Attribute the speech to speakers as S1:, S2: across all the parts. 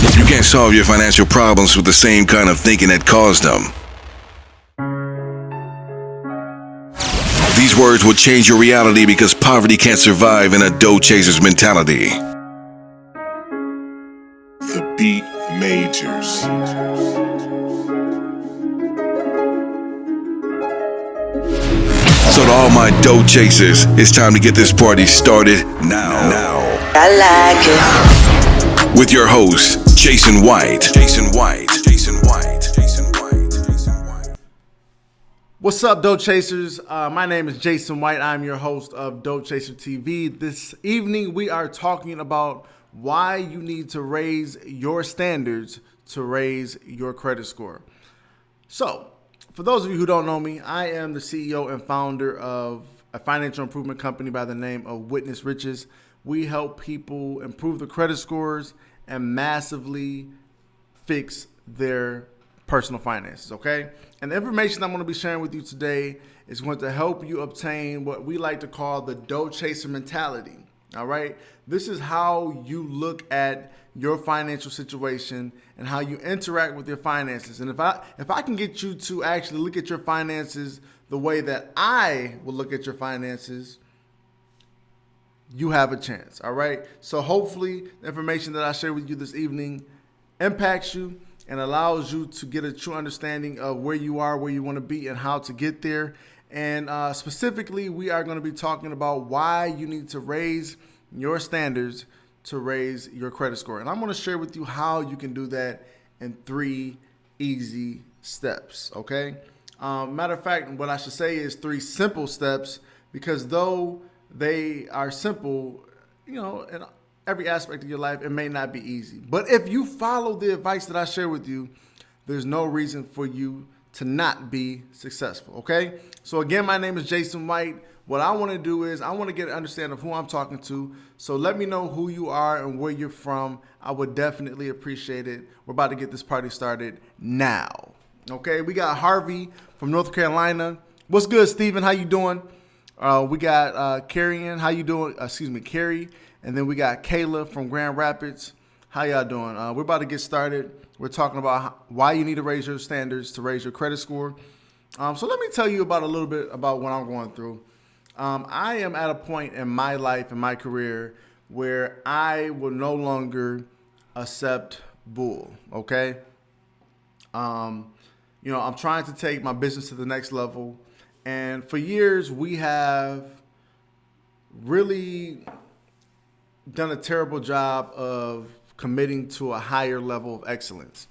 S1: You can't solve your financial problems with the same kind of thinking that caused them. These words will change your reality because poverty can't survive in a dough chaser's mentality.
S2: The Beat Majors.
S1: So to all my dough chasers, it's time to get this party started now.
S3: I like it.
S1: With your host, Jason White.
S4: What's up, Dough Chasers? My name is Jason White. I'm your host of Dough Chaser TV. This evening, we are talking about why you need to raise your standards to raise your credit score. So, for those of you who don't know me, I am the CEO and founder of a financial improvement company by the name of Witness Riches. We help people improve their credit scores and massively fix their personal finances, okay? And the information I'm going to be sharing with you today is going to help you obtain what we like to call the dough chaser mentality, all right? This is how you look at your financial situation and how you interact with your finances. And if I can get you to actually look at your finances the way that I will look at your finances, you have a chance, all right? So hopefully the information that I share with you this evening impacts you and allows you to get a true understanding of where you are, where you want to be, and how to get there. And specifically, we are going to be talking about why you need to raise your standards to raise your credit score. And I'm going to share with you how you can do that in 3 easy steps, okay? Matter of fact, what I should say is 3 simple steps, because though they are simple, in every aspect of your life, it may not be easy. But if you follow the advice that I share with you, there's no reason for you to not be successful, okay? So again, my name is Jason White. What I want to do is I want to get an understanding of who I'm talking to. So let me know who you are and where you're from. I would definitely appreciate it. We're about to get this party started now, okay? We got Harvey from North Carolina. What's good, Steven? How you doing? We got Carrie. How you doing? Carrie. And then we got Kayla from Grand Rapids. How y'all doing? We're about to get started. We're talking about why you need to raise your standards to raise your credit score. So let me tell you about a little bit about what I'm going through. I am at a point in my life, in my career, where I will no longer accept bull, okay? I'm trying to take my business to the next level. And for years, we have really done a terrible job of committing to a higher level of excellence.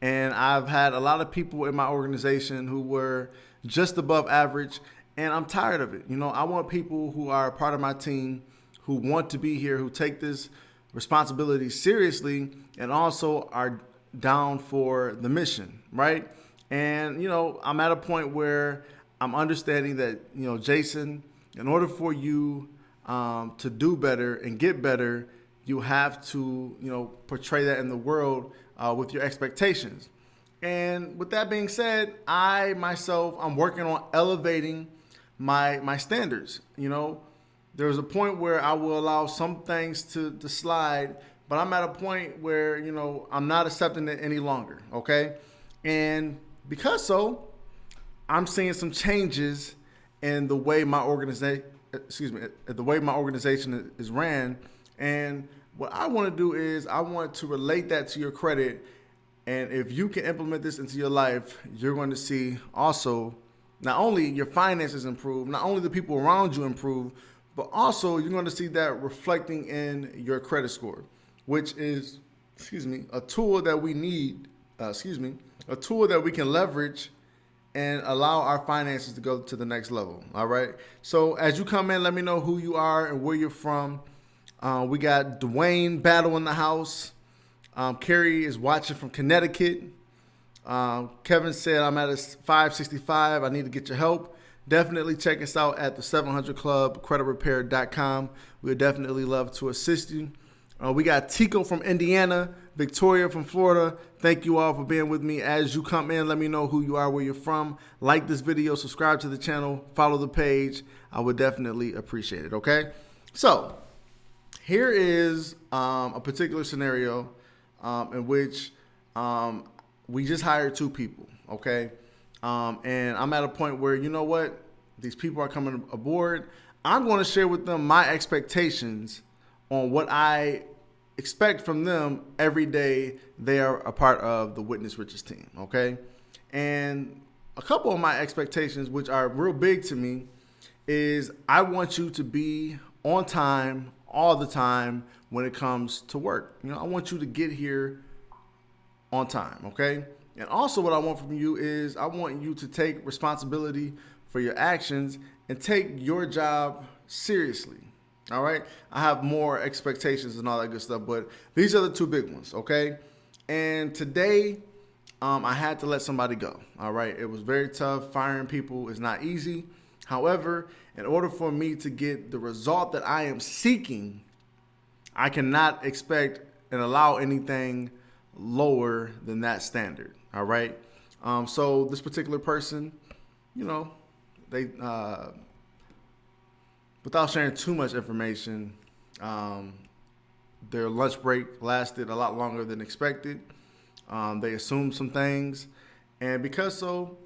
S4: And I've had a lot of people in my organization who were just above average, and I'm tired of it. I want people who are a part of my team, who want to be here, who take this responsibility seriously, and also are down for the mission, right? And, I'm at a point where I'm understanding that, Jason, in order for you to do better and get better, you have to, portray that in the world with your expectations. And with that being said, I'm working on elevating my standards. There's a point where I will allow some things to slide, but I'm at a point where, I'm not accepting it any longer. Okay. And because I'm seeing some changes in the way my organization is ran. And what I want to do is I want to relate that to your credit. And if you can implement this into your life, you're going to see also not only your finances improve, not only the people around you improve, but also you're going to see that reflecting in your credit score, which is, a tool that we need, a tool that we can leverage and allow our finances to go to the next level. All right. So as you come in, let me know who you are and where you're from. We got Dwayne Battle in the house. Carrie is watching from Connecticut. Kevin said, I'm at a 565. I need to get your help. Definitely check us out at the 700 Club, creditrepair.com. We would definitely love to assist you. We got Tico from Indiana, Victoria from Florida. Thank you all for being with me. As you come in, let me know who you are, where you're from. Like this video, subscribe to the channel, follow the page. I would definitely appreciate it, okay? So here is a particular scenario in which we just hired 2 people, okay? And I'm at a point where, you know what? These people are coming aboard. I'm going to share with them my expectations on what I expect from them every day they are a part of the Witness Riches team, okay? And a couple of my expectations, which are real big to me, is I want you to be on time all the time when it comes to work. You know, I want you to get here on time, okay? And also what I want from you is I want you to take responsibility for your actions and take your job seriously, all right? I have more expectations and all that good stuff, but these are the 2 big ones, okay? And today, I had to let somebody go, all right? It was very tough. Firing people is not easy. However, in order for me to get the result that I am seeking, I cannot expect and allow anything lower than that standard, all right? So this particular person, you know, they, without sharing too much information, their lunch break lasted a lot longer than expected. They assumed some things, and because so,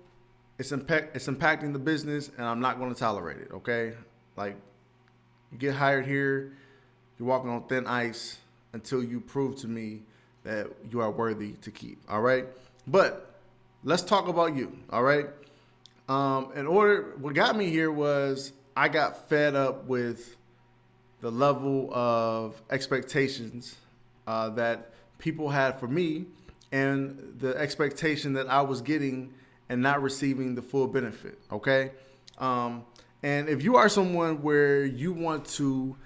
S4: it's impacting the business, and I'm not going to tolerate it, okay? Like, you get hired here, you're walking on thin ice until you prove to me that you are worthy to keep, all right? But let's talk about you, all right? What got me here was I got fed up with the level of expectations that people had for me and the expectation that I was getting and not receiving the full benefit, okay? And if you are someone where you want to, you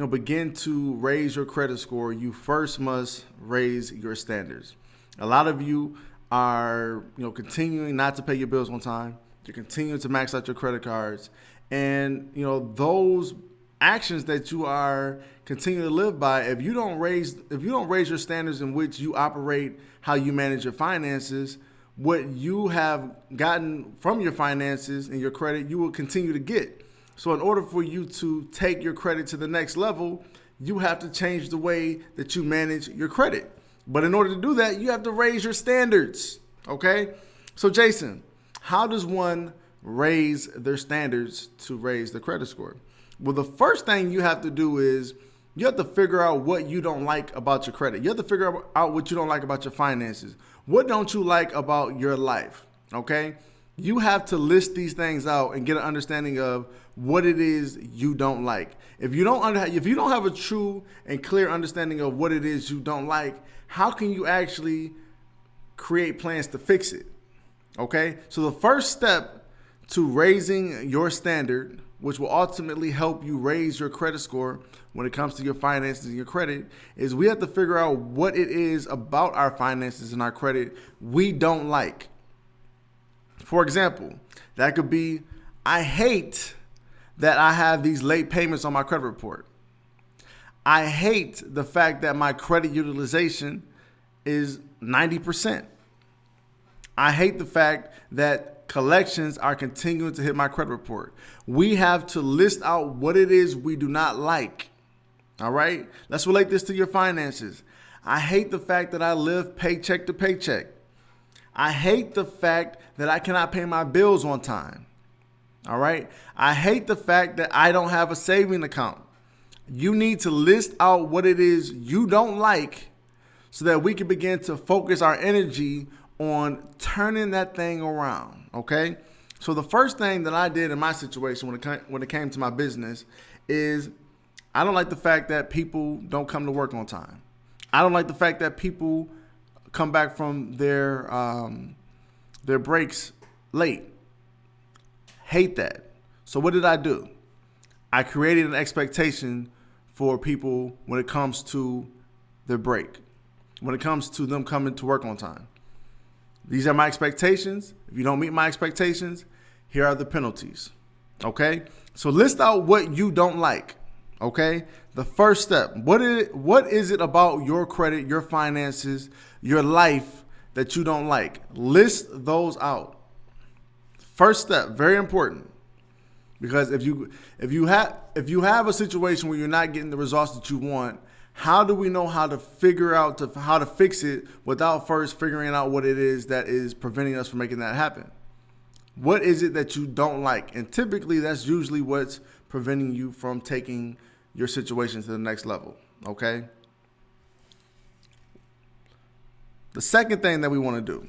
S4: know, begin to raise your credit score, you first must raise your standards. A lot of you are, you know, continuing not to pay your bills on time. You're continuing to max out your credit cards. And, you know, those actions that you are continuing to live by, if you don't raise your standards in which you operate, how you manage your finances, what you have gotten from your finances and your credit, you will continue to get. So in order for you to take your credit to the next level, you have to change the way that you manage your credit. But in order to do that, you have to raise your standards, okay? So Jason, how does one raise their standards to raise the credit score? Well, the first thing you have to do is you have to figure out what you don't like about your credit. You have to figure out what you don't like about your finances. What don't you like about your life, okay? You have to list these things out and get an understanding of what it is you don't like. If you don't have a true and clear understanding of what it is you don't like, how can you actually create plans to fix it? Okay? So the first step to raising your standard, which will ultimately help you raise your credit score when it comes to your finances and your credit, is we have to figure out what it is about our finances and our credit we don't like. For example, that could be, I hate that I have these late payments on my credit report. I hate the fact that my credit utilization is 90%. I hate the fact that collections are continuing to hit my credit report. We have to list out what it is we do not like. All right? Let's relate this to your finances. I hate the fact that I live paycheck to paycheck. I hate the fact that I cannot pay my bills on time. All right? I hate the fact that I don't have a saving account. You need to list out what it is you don't like so that we can begin to focus our energy on turning that thing around, okay? So the first thing that I did in my situation when it came to my business is I don't like the fact that people don't come to work on time. I don't like the fact that people come back from their breaks late. Hate that. So what did I do? I created an expectation for people when it comes to their break, when it comes to them coming to work on time. These are my expectations. If you don't meet my expectations, here are the penalties. Okay? So list out what you don't like. Okay? The first step. What is it about your credit, your finances, your life that you don't like? List those out. First step, very important. Because if you have a situation where you're not getting the results that you want, how do we know how to figure out how to fix it without first figuring out what it is that is preventing us from making that happen? What is it that you don't like? And typically that's usually what's preventing you from taking your situation to the next level, okay? The second thing that we want to do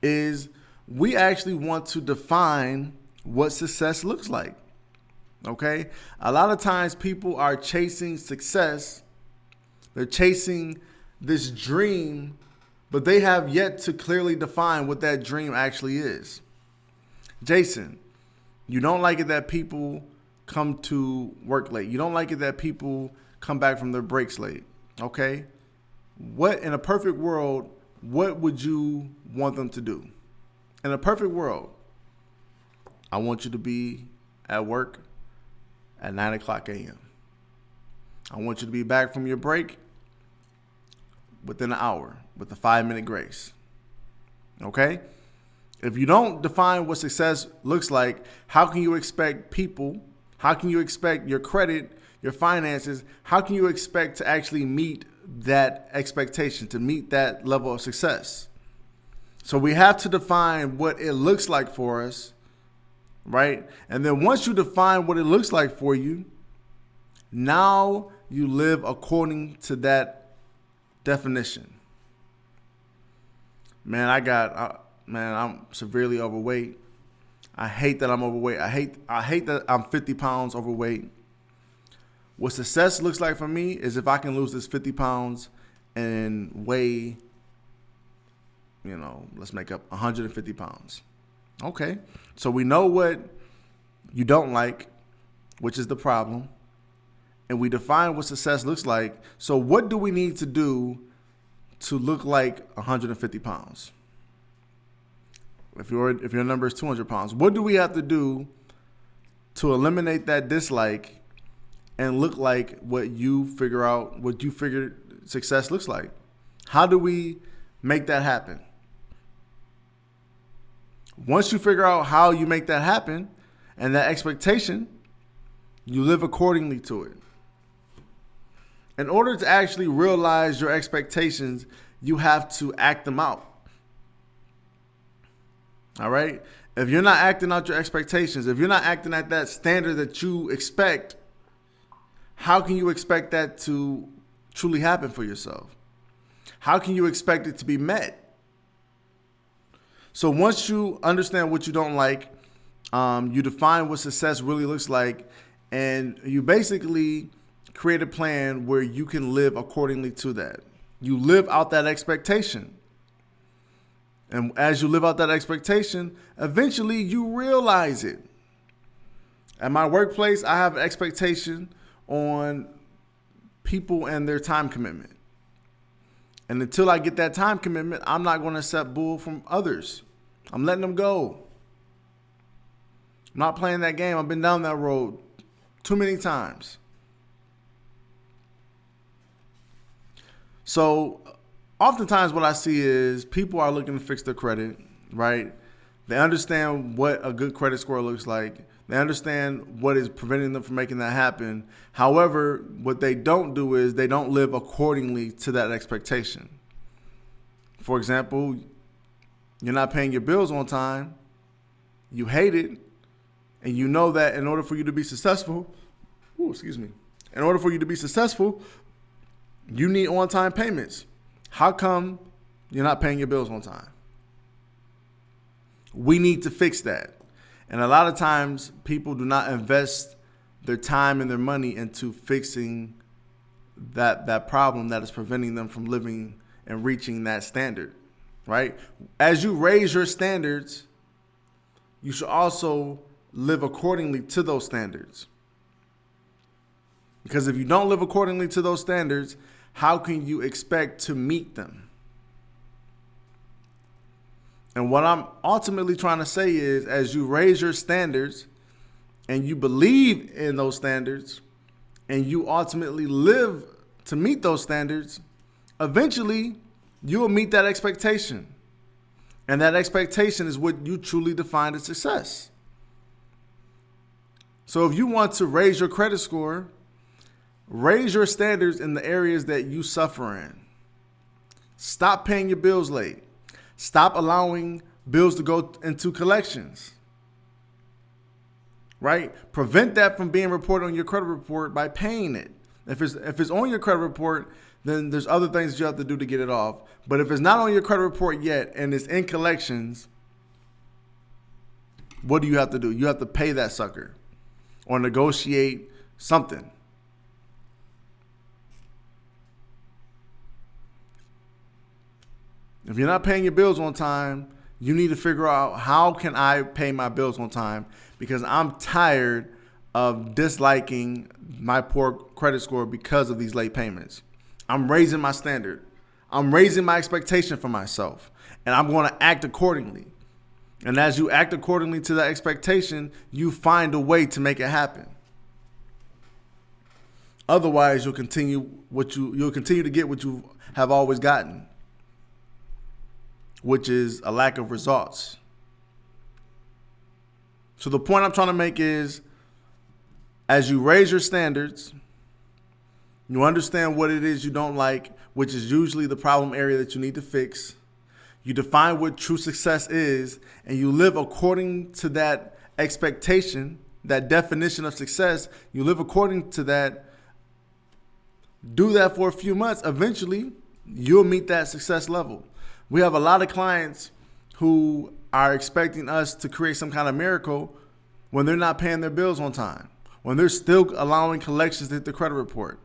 S4: is we actually want to define what success looks like, okay? A lot of times people are chasing success. They're chasing this dream, but they have yet to clearly define what that dream actually is. Jason, you don't like it that people come to work late. You don't like it that people come back from their breaks late, okay? What, in a perfect world, what would you want them to do? In a perfect world, I want you to be at work at 9 o'clock a.m. I want you to be back from your break within an hour with a 5-minute grace. Okay? If you don't define what success looks like, how can you expect people, how can you expect your credit, your finances, how can you expect to actually meet that expectation, to meet that level of success? So we have to define what it looks like for us, right? And then once you define what it looks like for you, now you live according to that definition. Man, I'm severely overweight. I hate that I'm overweight. I hate that I'm 50 pounds overweight. What success looks like for me is if I can lose this 50 pounds and weigh, let's make up 150 pounds. Okay. So we know what you don't like, which is the problem. And we define what success looks like. So what do we need to do to look like 150 pounds? If your number is 200 pounds, what do we have to do to eliminate that dislike and look like what you figure success looks like? How do we make that happen? Once you figure out how you make that happen and that expectation, you live accordingly to it. In order to actually realize your expectations, you have to act them out. All right? If you're not acting out your expectations, if you're not acting at that standard that you expect, how can you expect that to truly happen for yourself? How can you expect it to be met? So once you understand what you don't like, you define what success really looks like, and you basically create a plan where you can live accordingly to that. You live out that expectation. And as you live out that expectation, eventually you realize it. At my workplace, I have an expectation on people and their time commitment. And until I get that time commitment, I'm not going to accept bull from others. I'm letting them go. I'm not playing that game. I've been down that road too many times. So oftentimes what I see is people are looking to fix their credit, right? They understand what a good credit score looks like. They understand what is preventing them from making that happen. However, what they don't do is they don't live accordingly to that expectation. For example, you're not paying your bills on time. You hate it. And you know that in order for you to be successful, in order for you to be successful, you need on-time payments. How come you're not paying your bills on time? We need to fix that. And a lot of times people do not invest their time and their money into fixing that problem that is preventing them from living and reaching that standard, right? As you raise your standards, you should also live accordingly to those standards. Because if you don't live accordingly to those standards, how can you expect to meet them? And what I'm ultimately trying to say is, as you raise your standards and you believe in those standards and you ultimately live to meet those standards, eventually you will meet that expectation. And that expectation is what you truly define as success. So if you want to raise your credit score, Raise your standards in the areas that you suffer in. Stop paying your bills late. Stop allowing bills to go into collections. Right? Prevent that from being reported on your credit report by paying it. If it's on your credit report, then there's other things that you have to do to get it off. But if it's not on your credit report yet and it's in collections, what do you have to do? You have to pay that sucker or negotiate something. If you're not paying your bills on time, you need to figure out, how can I pay my bills on time? Because I'm tired of disliking my poor credit score because of these late payments. I'm raising my standard. I'm raising my expectation for myself, and I'm going to act accordingly. And as you act accordingly to that expectation, you find a way to make it happen. Otherwise, you'll continue to get what you have always gotten, which is a lack of results. So the point I'm trying to make is, as you raise your standards, you understand what it is you don't like, which is usually the problem area that you need to fix. You define what true success is, and you live according to that expectation, that definition of success. You live according to that. Do that for a few months. Eventually, you'll meet that success level. We have a lot of clients who are expecting us to create some kind of miracle when they're not paying their bills on time, when they're still allowing collections to hit the credit report.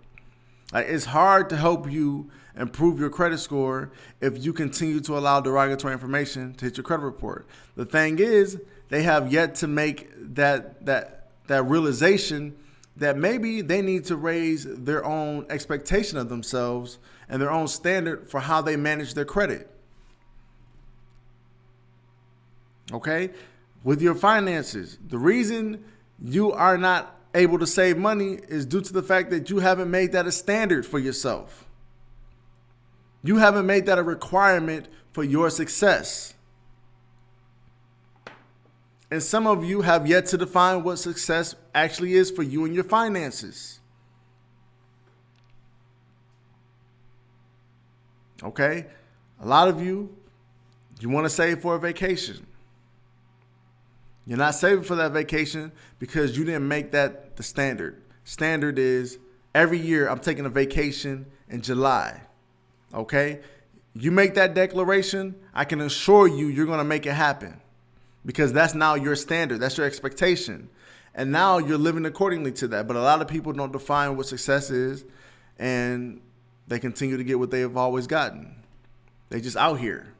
S4: Like, it's hard to help you improve your credit score if you continue to allow derogatory information to hit your credit report. The thing is, they have yet to make that realization that maybe they need to raise their own expectation of themselves and their own standard for how they manage their credit. Okay? With your finances, the reason you are not able to save money is due to the fact that you haven't made that a standard for yourself. You haven't made that a requirement for your success. And some of you have yet to define what success actually is for you and your finances. Okay? A lot of you want to save for a vacation. You're not saving for that vacation because you didn't make that the standard. Standard is, every year I'm taking a vacation in July. Okay? You make that declaration, I can assure you you're going to make it happen, because that's now your standard. That's your expectation. And now you're living accordingly to that. But a lot of people don't define what success is, and they continue to get what they have always gotten. They just out here.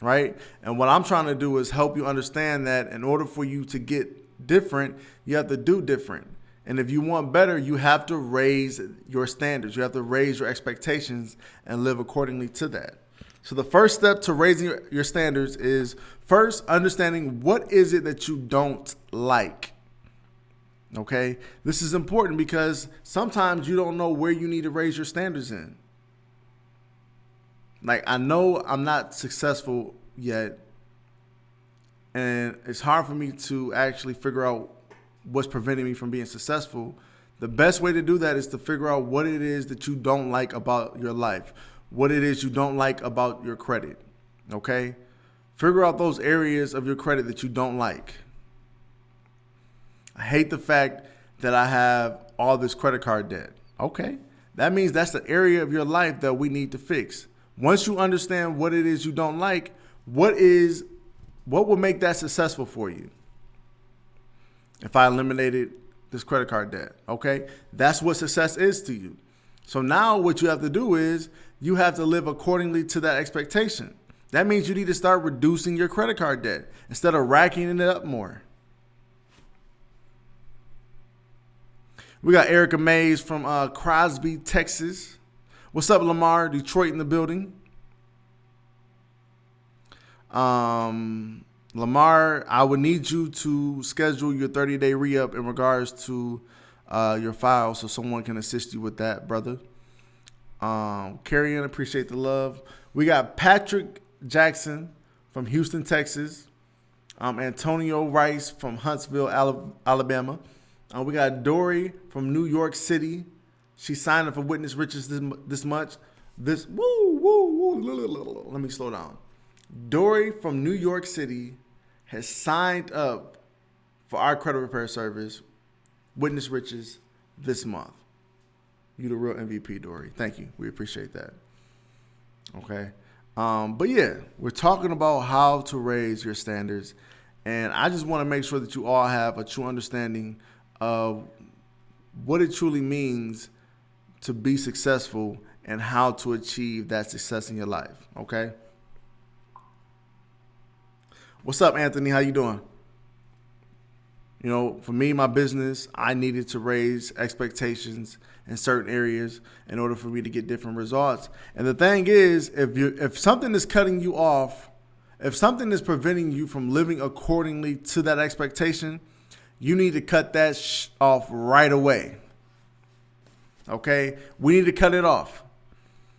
S4: Right? And what I'm trying to do is help you understand that in order for you to get different, you have to do different. And if you want better, you have to raise your standards. You have to raise your expectations and live accordingly to that. So the first step to raising your standards is, first, understanding what is it that you don't like. Okay? This is important because sometimes you don't know where you need to raise your standards in. Like, I know I'm not successful yet, and it's hard for me to actually figure out what's preventing me from being successful. The best way to do that is to figure out what it is that you don't like about your life, what it is you don't like about your credit, okay? Figure out those areas of your credit that you don't like. I hate the fact that I have all this credit card debt. Okay, that means that's the area of your life that we need to fix. Once you understand what it is you don't like, what will make that successful for you? If I eliminated this credit card debt, okay? That's what success is to you. So now what you have to do is you have to live accordingly to that expectation. That means you need to start reducing your credit card debt instead of racking it up more. We got Erica Mays from Crosby, Texas. What's up, Lamar? Detroit in the building. Lamar, I would need you to schedule your 30-day re-up in regards to your file so someone can assist you with that, brother. Carrie Ann, appreciate the love. We got Patrick Jackson from Houston, Texas. Antonio Rice from Huntsville, Alabama. We got Dory from New York City. She signed up for Witness Riches this much. This woo. Let me slow down. Dory from New York City has signed up for our credit repair service, Witness Riches, this month. You the real MVP, Dory. Thank you. We appreciate that. Okay. But yeah, we're talking about how to raise your standards. And I just want to make sure that you all have a true understanding of what it truly means to be successful and how to achieve that success in your life. Okay. What's up, Anthony? How you doing? You know, for me, my business, I needed to raise expectations in certain areas in order for me to get different results. And the thing is, if something is cutting you off, if something is preventing you from living accordingly to that expectation, you need to cut that off right away. Okay? We need to cut it off.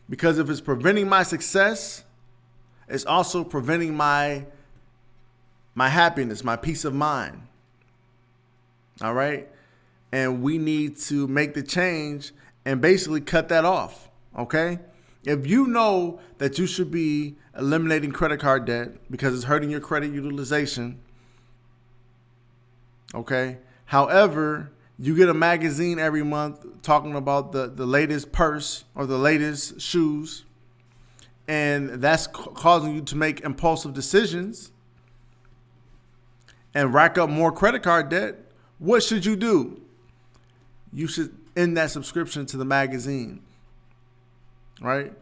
S4: Because if it's preventing my success, it's also preventing my happiness, my peace of mind. All right. And we need to make the change and basically cut that off. Okay. If you know that you should be eliminating credit card debt because it's hurting your credit utilization. Okay. However, you get a magazine every month talking about the latest purse or the latest shoes, and that's causing you to make impulsive decisions and rack up more credit card debt. What should you do? You should end that subscription to the magazine, right?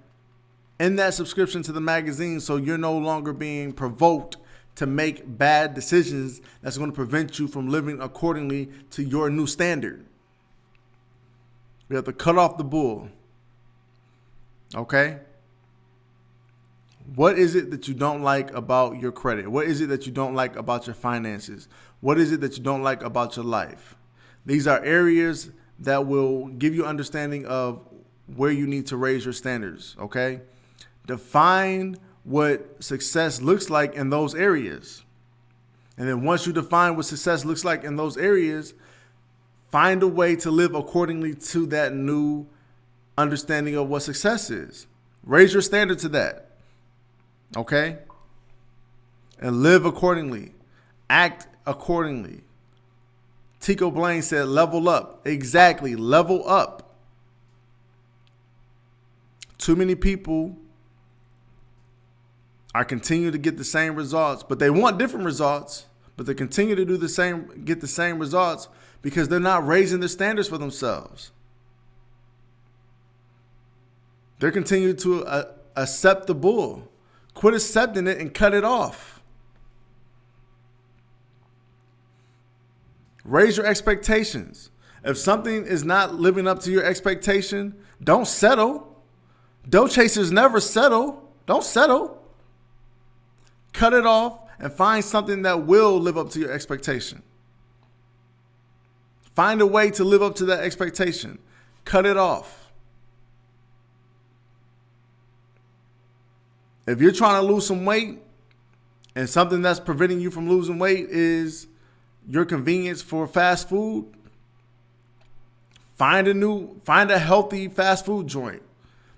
S4: End that subscription to the magazine so you're no longer being provoked to make bad decisions that's going to prevent you from living accordingly to your new standard. We have to cut off the bull, okay? What is it that you don't like about your credit? What is it that you don't like about your finances? What is it that you don't like about your life? These are areas that will give you understanding of where you need to raise your standards, okay? Define what success looks like in those areas. And then once you define what success looks like in those areas, find a way to live accordingly to that new understanding of what success is. Raise your standard to that. Okay? And live accordingly. Act accordingly. Tico Blaine said, level up. Exactly. Level up. Too many people are continuing to get the same results, but they want different results, but they continue to do get the same results because they're not raising their standards for themselves. They're continuing to accept the bull. Quit accepting it and cut it off. Raise your expectations. If something is not living up to your expectation, don't settle. Dough chasers never settle. Don't settle. Cut it off and find something that will live up to your expectation. Find a way to live up to that expectation. Cut it off. If you're trying to lose some weight and something that's preventing you from losing weight is your convenience for fast food, find a healthy fast food joint.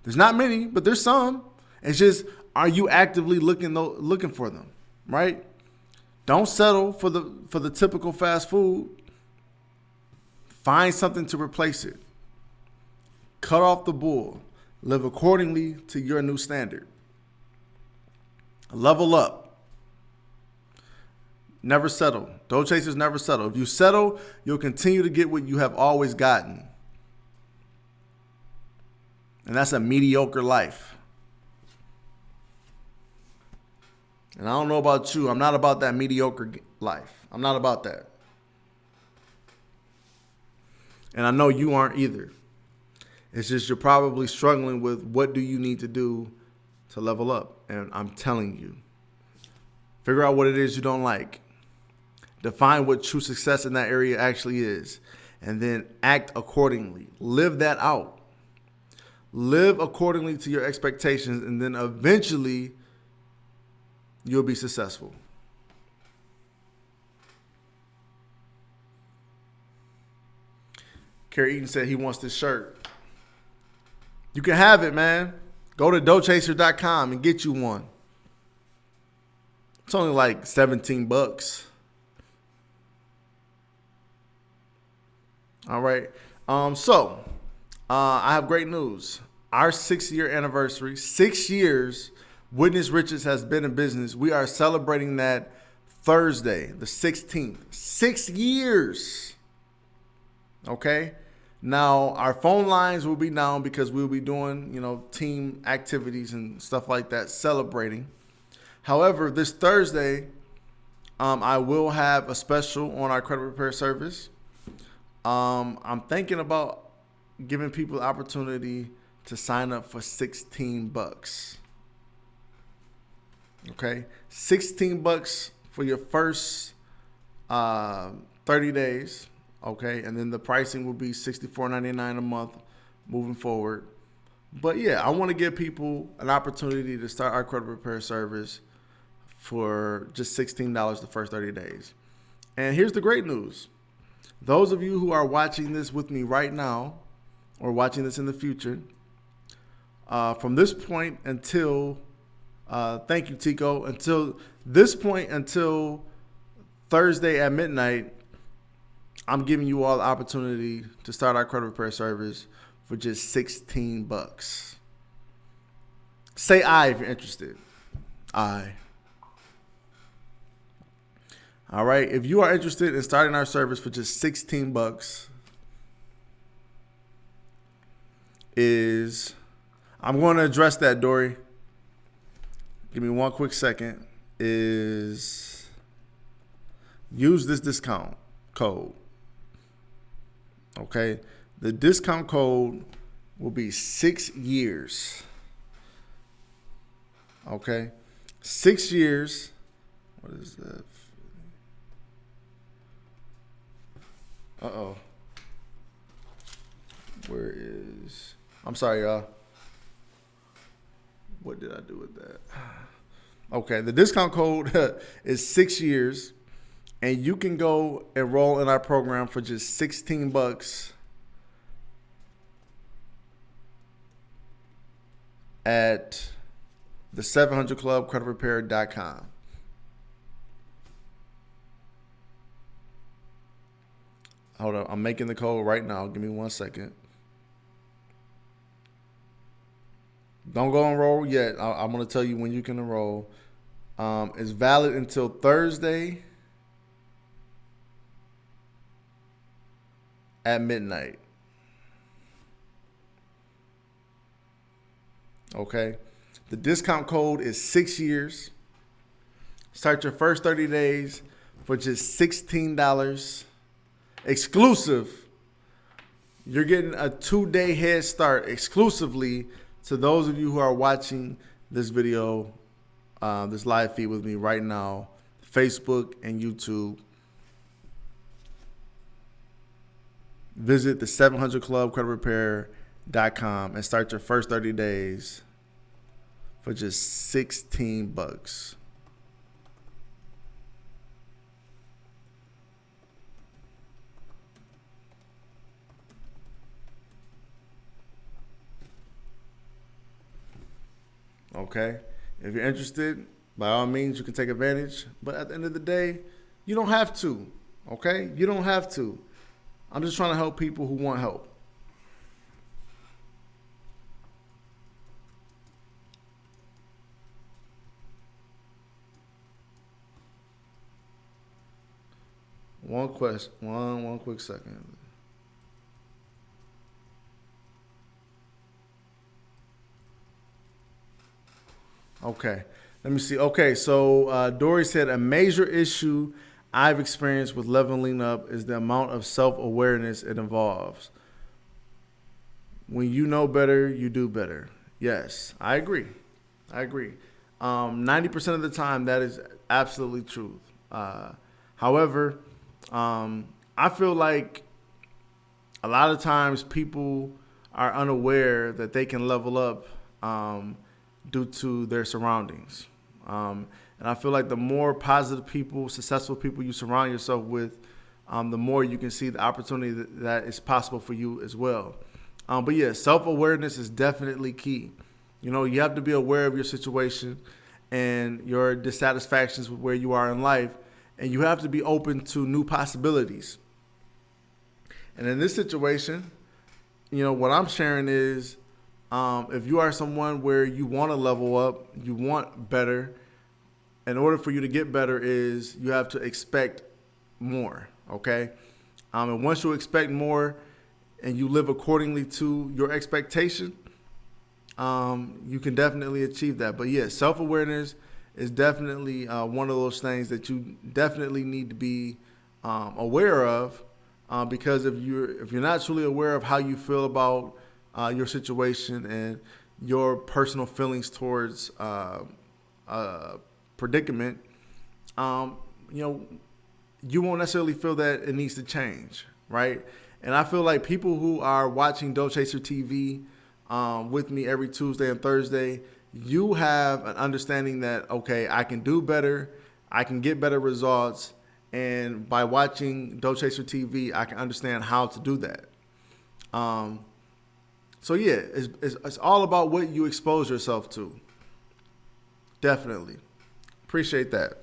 S4: There's not many, but there's some. It's just, are you actively looking for them, right? Don't settle for the typical fast food. Find something to replace it. Cut off the bull. Live accordingly to your new standard. Level up. Never settle. Dough chasers never settle. If you settle, you'll continue to get what you have always gotten. And that's a mediocre life. And I don't know about you. I'm not about that mediocre life. I'm not about that. And I know you aren't either. It's just you're probably struggling with what do you need to do to level up. And I'm telling you, figure out what it is you don't like. Define what true success in that area actually is. And then act accordingly. Live that out. Live accordingly to your expectations. And then eventually you'll be successful. Kerry Eaton said he wants this shirt. You can have it, man. Go to doughtchaser.com and get you one. It's only like $17. All right. I have great news. Our 6-year anniversary, 6 years, Witness Riches has been in business. We are celebrating that Thursday, the 16th. 6 years. Okay. Now, our phone lines will be down because we'll be doing, team activities and stuff like that, celebrating. However, this Thursday, I will have a special on our credit repair service. I'm thinking about giving people the opportunity to sign up for $16. Okay, $16 for your first 30 days. Okay, and then the pricing will be $64.99 a month moving forward. But yeah, I want to give people an opportunity to start our credit repair service for just $16 the first 30 days. And here's the great news. Those of you who are watching this with me right now or watching this in the future, from this point until, thank you, Tico, until this point, until Thursday at midnight, I'm giving you all the opportunity to start our credit repair service for just $16. Say aye if you're interested. Aye. All right. If you are interested in starting our service for just $16, I'm going to address that, Dory. Give me one quick second. Use this discount code. Okay. The discount code will be 6 years. Okay. 6 years. What is that? Uh-oh. I'm sorry, y'all. What did I do with that? Okay, the discount code is 6 years, and you can go enroll in our program for just $16 at the 700clubcreditrepair.com. Hold on, I'm making the code right now. Give me 1 second. Don't go enroll yet. I'm going to tell you when you can enroll. It's valid until Thursday at midnight. Okay. The discount code is 6 years. Start your first 30 days for just $16. Exclusive. You're getting a 2-day head start exclusively to those of you who are watching this video, this live feed with me right now, Facebook and YouTube. Visit the 700clubcreditrepair.com and start your first 30 days for just $16. Okay, if you're interested, by all means, you can take advantage. But at the end of the day, you don't have to. Okay, you don't have to. I'm just trying to help people who want help. One quick second. Okay, let me see. Okay, so Dory said a major issue I've experienced with leveling up is the amount of self-awareness it involves. When you know better, you do better. Yes, I agree. 90% of the time, that is absolutely true. However, I feel like a lot of times people are unaware that they can level up due to their surroundings. And I feel like the more positive people, successful people you surround yourself with, the more you can see the opportunity that is possible for you as well. But yeah, self-awareness is definitely key. You have to be aware of your situation and your dissatisfactions with where you are in life, and you have to be open to new possibilities. And in this situation, what I'm sharing is, if you are someone where you want to level up, you want better, in order for you to get better is you have to expect more, okay? And once you expect more and you live accordingly to your expectation, you can definitely achieve that. But yeah, self-awareness is definitely one of those things that you definitely need to be aware of, because if you're not truly aware of how you feel about your situation and your personal feelings towards predicament, you won't necessarily feel that it needs to change, right? And I feel like people who are watching Dope Chaser TV with me every Tuesday and Thursday, you have an understanding that, okay, I can do better, I can get better results, and by watching Dope Chaser TV, I can understand how to do that. So yeah, it's all about what you expose yourself to. Definitely. Appreciate that.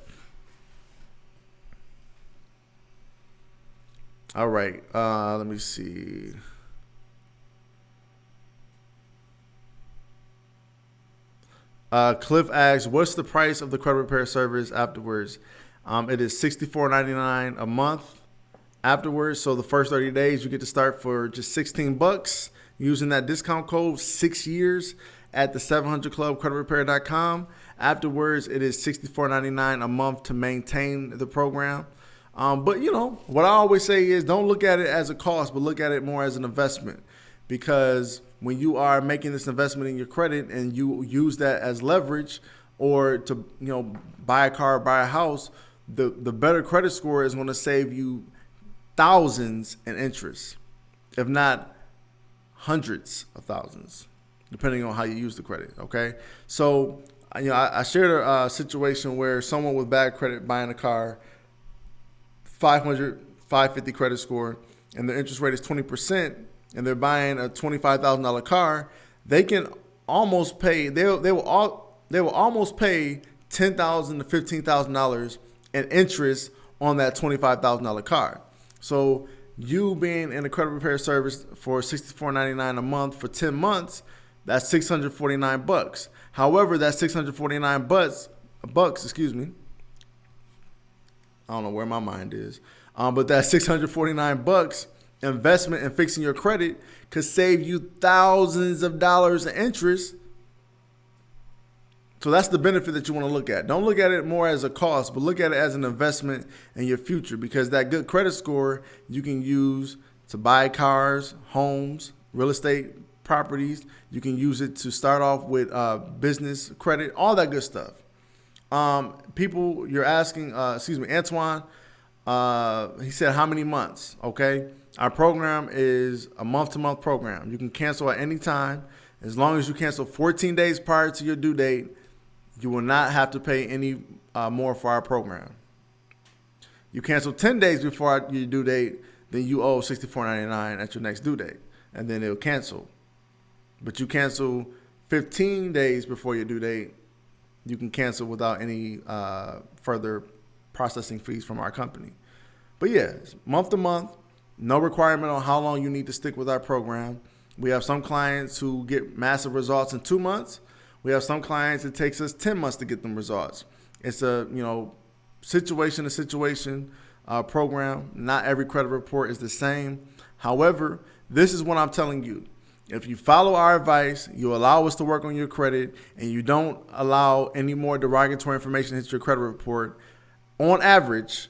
S4: All right. Let me see. Cliff asks, what's the price of the credit repair service afterwards? It is $64.99 a month afterwards. So the first 30 days you get to start for just $16 using that discount code 6 years at the 700clubcreditrepair.com. Afterwards, it is $64.99 a month to maintain the program. But what I always say is don't look at it as a cost, but look at it more as an investment, because when you are making this investment in your credit and you use that as leverage or to, buy a car, buy a house, the better credit score is going to save you thousands in interest, if not hundreds of thousands, depending on how you use the credit. Okay. So, I shared a situation where someone with bad credit buying a car, 550 credit score, and their interest rate is 20%, and they're buying a $25,000 car. They can almost pay. They will almost pay $10,000 to $15,000 in interest on that $25,000 car. So you being in a credit repair service for $64.99 a month for 10 months, that's $649. However, that $649 bucks, excuse me. I don't know where my mind is. But that $649 investment in fixing your credit could save you thousands of dollars in interest. So that's the benefit that you want to look at. Don't look at it more as a cost, but look at it as an investment in your future, because that good credit score you can use to buy cars, homes, real estate properties. You can use it to start off with business credit, all that good stuff. People, you're asking, Antoine, he said, how many months? Okay. Our program is a month-to-month program. You can cancel at any time. As long as you cancel 14 days prior to your due date, you will not have to pay any more for our program. You cancel 10 days before your due date, then you owe $64.99 at your next due date, and then it'll cancel. But you cancel 15 days before your due date, you can cancel without any further processing fees from our company. But yeah, month to month, no requirement on how long you need to stick with our program. We have some clients who get massive results in 2 months. We have some clients it takes us 10 months to get them results. It's a situation to situation program. Not every credit report is the same. However, this is what I'm telling you. If you follow our advice, you allow us to work on your credit, and you don't allow any more derogatory information to hit your credit report, on average,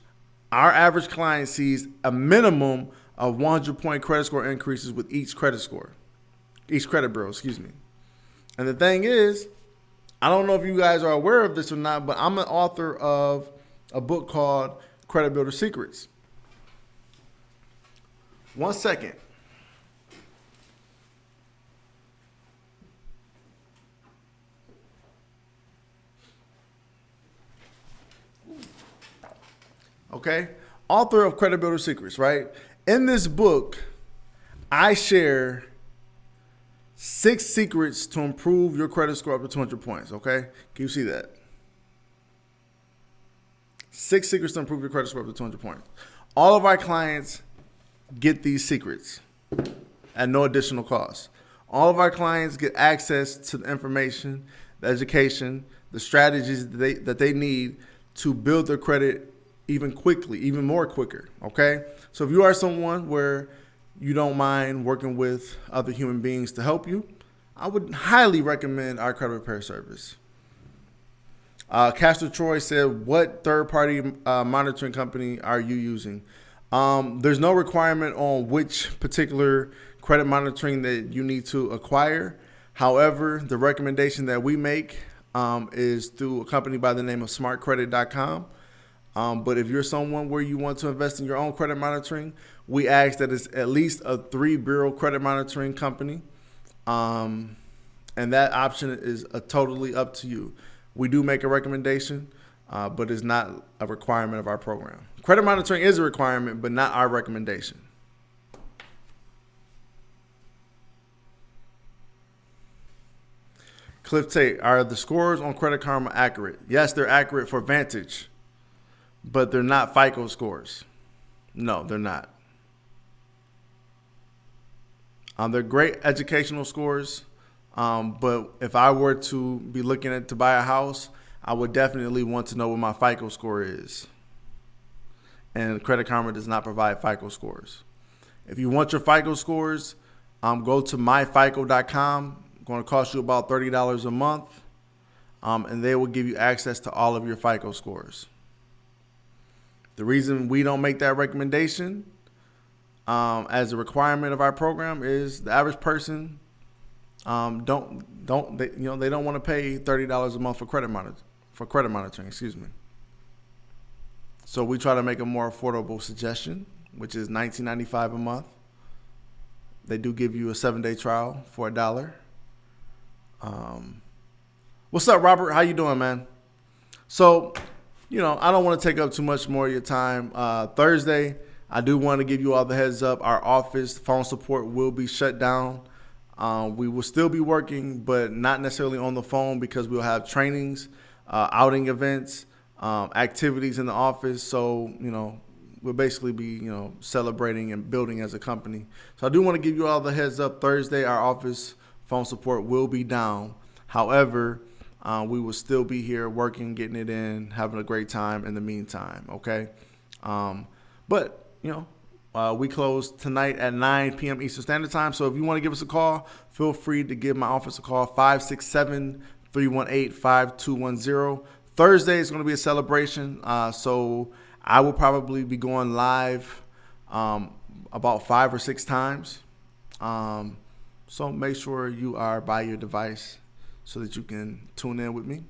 S4: our average client sees a minimum of 100-point credit score increases with each credit bureau, And the thing is, I don't know if you guys are aware of this or not, but I'm an author of a book called Credit Builder Secrets. 1 second. Okay, author of Credit Builder Secrets, right? In this book, I share 6 secrets to improve your credit score up to 200 points. Okay, can you see that? 6 secrets to improve your credit score up to 200 points. All of our clients get these secrets at no additional cost. All of our clients get access to the information, the education, the strategies that they need to build their credit even more quicker, okay? So if you are someone where you don't mind working with other human beings to help you, I would highly recommend our credit repair service. Castor Troy said, what third-party monitoring company are you using? There's no requirement on which particular credit monitoring that you need to acquire. However, the recommendation that we make is through a company by the name of smartcredit.com. But if you're someone where you want to invest in your own credit monitoring, we ask that it's at least a 3-bureau credit monitoring company. And that option is totally up to you. We do make a recommendation, but it's not a requirement of our program. Credit monitoring is a requirement, but not our recommendation. Cliff Tate, are the scores on Credit Karma accurate? Yes, they're accurate for Vantage, but they're not FICO scores. No, they're not. They're great educational scores, but if I were to be looking to buy a house, I would definitely want to know what my FICO score is. And Credit Karma does not provide FICO scores. If you want your FICO scores, go to myfico.com. Going to cost you about $30 a month, and they will give you access to all of your FICO scores. The reason we don't make that recommendation as a requirement of our program is the average person they don't want to pay $30 a month for credit monitoring. Excuse me. So we try to make a more affordable suggestion, which is $19.95 a month. They do give you a 7-day trial for $1. What's up, Robert? How you doing, man? So, I don't want to take up too much more of your time. Thursday, I do want to give you all the heads up. Our office phone support will be shut down. We will still be working, but not necessarily on the phone because we'll have trainings, outing events, activities in the office. So, we'll basically be, celebrating and building as a company. So I do want to give you all the heads up. Thursday, our office phone support will be down. However, we will still be here working, getting it in, having a great time in the meantime, okay? But we close tonight at 9 p.m. Eastern Standard Time. So if you want to give us a call, feel free to give my office a call, 567-318-5210. Thursday is going to be a celebration. So I will probably be going live about 5 or 6 times. So make sure you are by your device so that you can tune in with me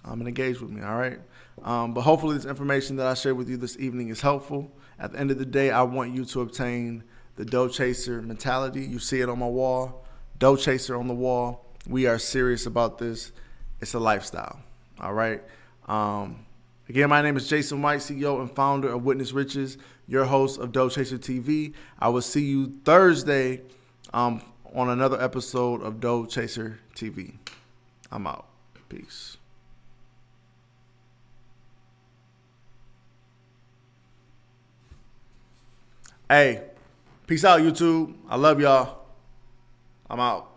S4: and engage with me, all right? But hopefully this information that I shared with you this evening is helpful. At the end of the day, I want you to obtain the Dough Chaser mentality. You see it on my wall, Dough Chaser on the wall. We are serious about this. It's a lifestyle, all right? Again, my name is Jason White, CEO and founder of Witness Riches, your host of Dough Chaser TV. I will see you Thursday on another episode of Dough Chaser TV. I'm out. Peace. Hey, peace out, YouTube. I love y'all. I'm out.